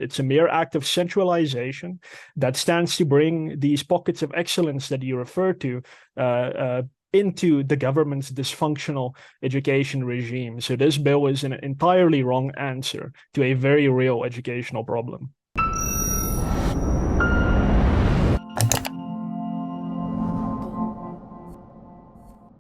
It's a mere act of centralization that stands to bring these pockets of excellence that you refer to into the government's dysfunctional education regime. So this bill is an entirely wrong answer to a very real educational problem.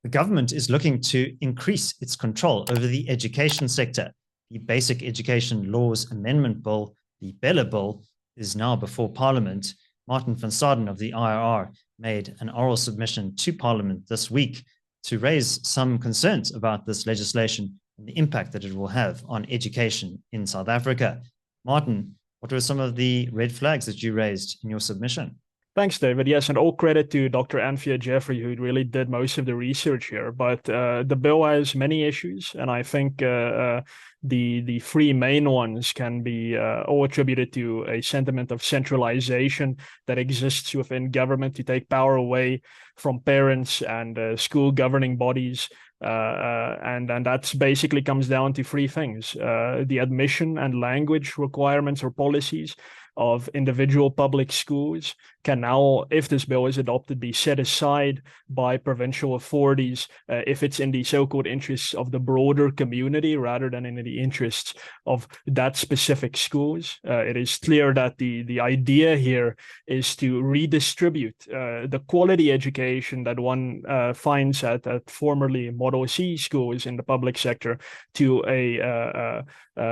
The government is looking to increase its control over the education sector. The Basic Education Laws Amendment Bill, the BELA bill, is now before Parliament. Martin van Staden of the IRR made an oral submission to Parliament this week to raise some concerns about this legislation and the impact that it will have on education in South Africa. Martin, what were some of the red flags that you raised in your submission? Thanks, David. Yes, and all credit to Dr. Anthea Jeffrey, who really did most of the research here. But the bill has many issues, and I think the three main ones can be all attributed to a sentiment of centralization that exists within government to take power away from parents and school governing bodies. And that basically comes down to three things: the admission and language requirements or policies of individual public schools can now, if this bill is adopted, be set aside by provincial authorities if it's in the so-called interests of the broader community rather than in the interests of that specific schools. It is clear that the idea here is to redistribute the quality education that one finds at formerly Model C schools in the public sector to a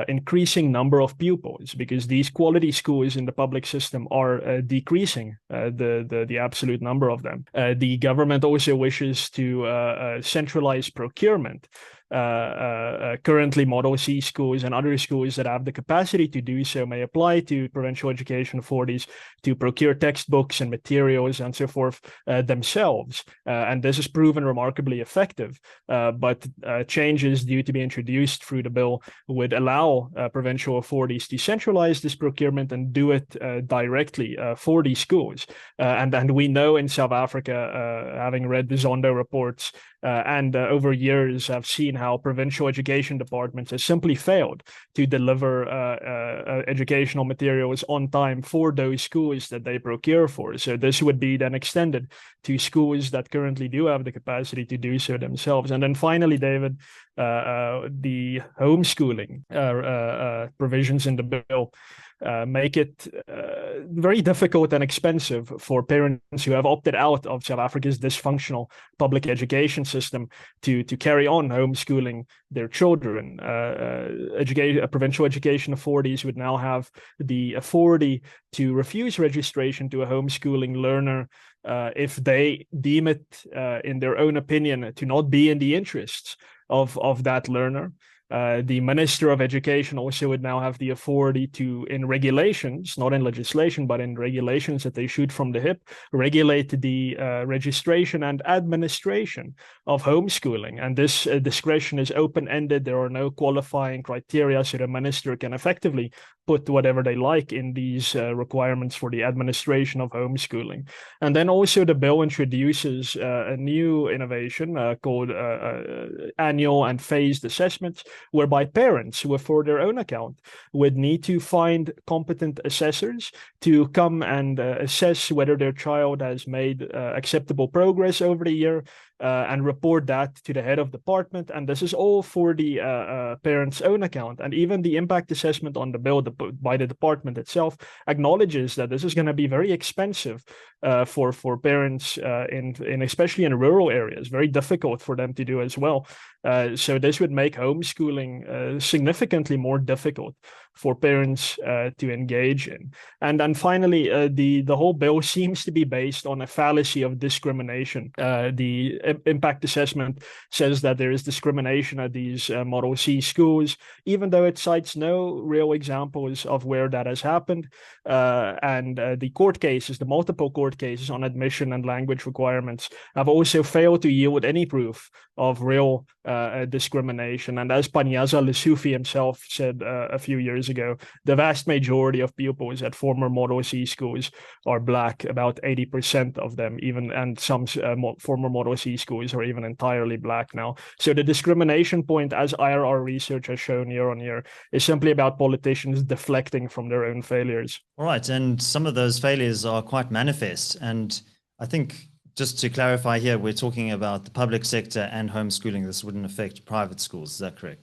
increasing number of pupils, because these quality schools in the public system are decreasing the absolute number of them. The government also wishes to centralize procurement. Currently, Model C schools and other schools that have the capacity to do so may apply to provincial education authorities to procure textbooks and materials and so forth themselves. And this is proven remarkably effective. But changes due to be introduced through the bill would allow provincial authorities to centralize this procurement and do it directly for these schools. And we know in South Africa, having read the Zondo reports, and over years have seen how provincial education departments have simply failed to deliver educational materials on time for those schools that they procure for. So this would be then extended to schools that currently do have the capacity to do so themselves. And then finally, David, the homeschooling provisions in the bill make it very difficult and expensive for parents who have opted out of South Africa's dysfunctional public education system to carry on homeschooling their children. Provincial education authorities would now have the authority to refuse registration to a homeschooling learner if they deem it, in their own opinion, to not be in the interests of that learner. The Minister of Education also would now have the authority to, in regulations, not in legislation, but in regulations that they shoot from the hip, regulate the registration and administration of homeschooling. And this discretion is open-ended. There are no qualifying criteria, so the minister can effectively put whatever they like in these requirements for the administration of homeschooling. And then also the bill introduces a new innovation called annual and phased assessments, whereby parents, who for their own account, would need to find competent assessors to come and assess whether their child has made acceptable progress over the year, and report that to the head of department. And this is all for the parent's own account. And even the impact assessment on the bill by the department itself acknowledges that this is going to be very expensive for parents in especially in rural areas, very difficult for them to do as well. So this would make homeschooling significantly more difficult for parents to engage in. And then finally, the whole bill seems to be based on a fallacy of discrimination. The impact assessment says that there is discrimination at these Model C schools, even though it cites no real examples of where that has happened. And the court cases, the multiple court cases on admission and language requirements, have also failed to yield any proof of real discrimination. And as Panyaza Lessufi himself said a few years years ago, the vast majority of pupils at former Model C schools are Black, about 80% of them, even, and some former Model C schools are even entirely Black now. So the discrimination point, as IRR research has shown year on year, is simply about politicians deflecting from their own failures. All right, and some of those failures are quite manifest. And I think, just to clarify here, we're talking about the public sector and homeschooling. This wouldn't affect private schools. Is that correct?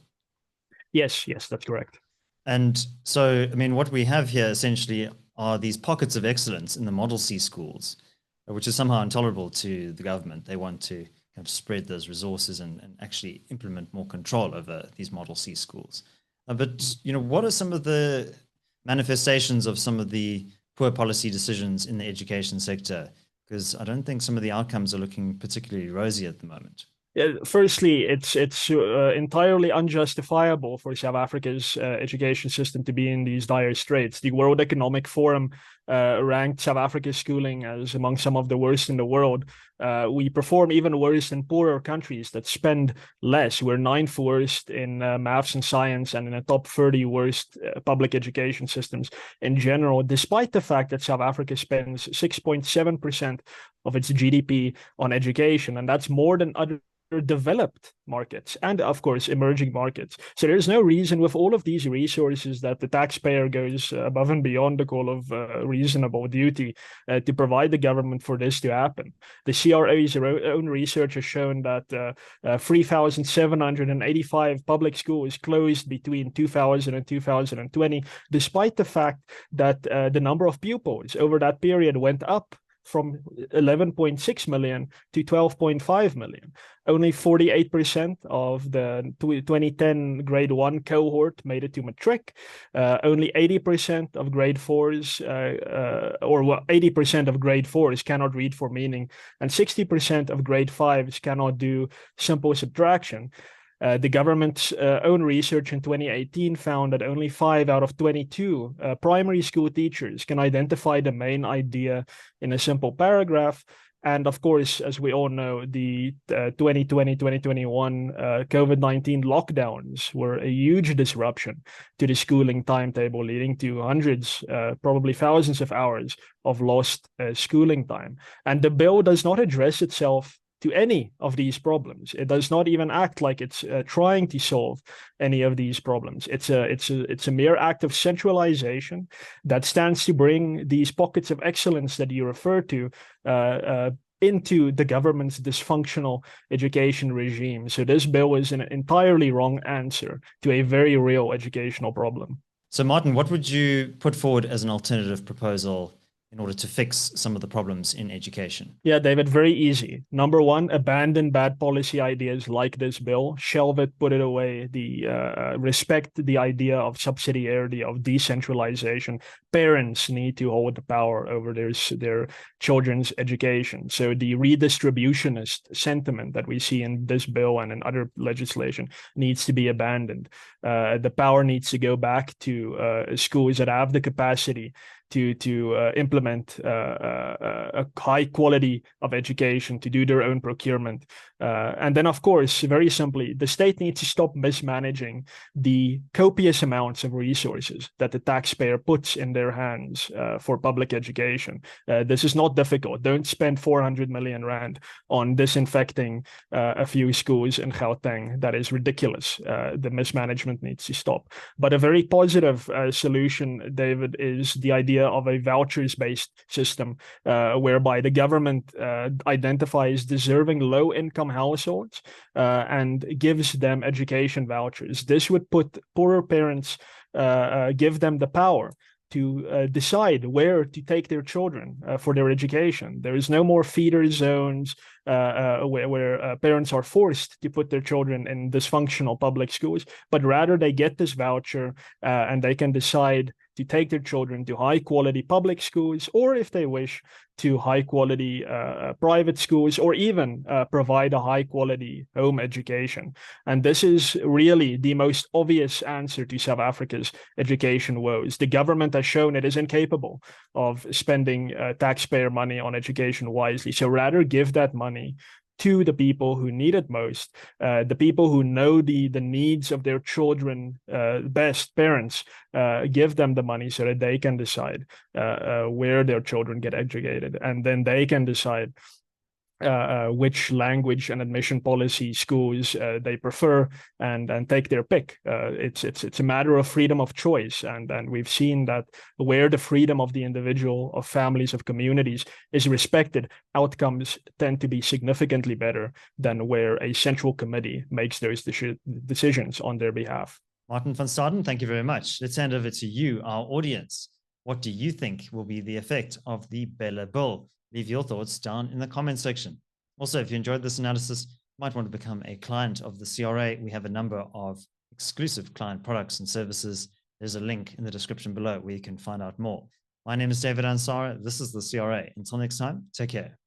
Yes, that's correct. And so, I mean, what we have here essentially are these pockets of excellence in the Model C schools, which is somehow intolerable to the government. They want to kind of spread those resources and actually implement more control over these Model C schools. But, you know, what are some of the manifestations of some of the poor policy decisions in the education sector? Because I don't think some of the outcomes are looking particularly rosy at the moment. Firstly, it's entirely unjustifiable for South Africa's education system to be in these dire straits. The World Economic Forum ranked South Africa's schooling as among some of the worst in the world. We perform even worse in poorer countries that spend less. We're 9th worst in maths and science, and in the top 30 worst public education systems in general, despite the fact that South Africa spends 6.7% of its GDP on education, and that's more than other developed markets and, of course, emerging markets. So there's no reason, with all of these resources, that the taxpayer goes above and beyond the call of reasonable duty to provide the government for this to happen. The CRA's own research has shown that 3,785 public schools closed between 2000 and 2020, despite the fact that the number of pupils over that period went up from 11.6 million to 12.5 million. Only 48% of the 2010 grade 1 cohort made it to matric. Only 80% of grade 4s, 80% of grade 4s cannot read for meaning, and 60% of grade 5s cannot do simple subtraction. The government's own research in 2018 found that only 5 out of 22 primary school teachers can identify the main idea in a simple paragraph. And of course, as we all know, the 2020-2021 COVID-19 lockdowns were a huge disruption to the schooling timetable, leading to hundreds, probably thousands of hours of lost schooling time. And the bill does not address itself to any of these problems. It does not even act like it's trying to solve any of these problems. It's a mere act of centralization that stands to bring these pockets of excellence that you refer to into the government's dysfunctional education regime. So this bill is an entirely wrong answer to a very real educational problem. So Martin, what would you put forward as an alternative proposal in order to fix some of the problems in education? Yeah, David, very easy. Number one, abandon bad policy ideas like this bill. Shelve it, put it away. Respect the idea of subsidiarity, of decentralization. Parents need to hold the power over their children's education. So the redistributionist sentiment that we see in this bill and in other legislation needs to be abandoned. The power needs to go back to schools that have the capacity to implement a high quality of education, to do their own procurement. And then, of course, very simply, the state needs to stop mismanaging the copious amounts of resources that the taxpayer puts in their hands for public education. This is not difficult. Don't spend 400 million rand on disinfecting a few schools in Gauteng. That is ridiculous. The mismanagement needs to stop. But a very positive solution, David, is the idea of a vouchers-based system whereby the government identifies deserving low-income households and gives them education vouchers. This would put poorer parents, give them the power to decide where to take their children for their education. There is no more feeder zones where parents are forced to put their children in dysfunctional public schools, but rather they get this voucher and they can decide to take their children to high quality public schools, or if they wish, to high quality private schools, or even provide a high quality home education. And this is really the most obvious answer to South Africa's education woes. The government has shown it is incapable of spending taxpayer money on education wisely. So rather give that money to the people who need it most, the people who know the needs of their children best, parents. Give them the money so that they can decide where their children get educated, and then they can decide which language and admission policy schools they prefer, and take their pick. It's a matter of freedom of choice, and we've seen that where the freedom of the individual, of families, of communities is respected, outcomes tend to be significantly better than where a central committee makes those decisions on their behalf. Martin van Staden, thank you very much. Let's hand over to you, our audience. What do you think will be the effect of the BELA bill? Leave your thoughts down in the comment section. Also, if you enjoyed this analysis, you might want to become a client of the CRA. We have a number of exclusive client products and services. There's a link in the description below where you can find out more. My name is David Ansara. This is the CRA. Until next time, take care.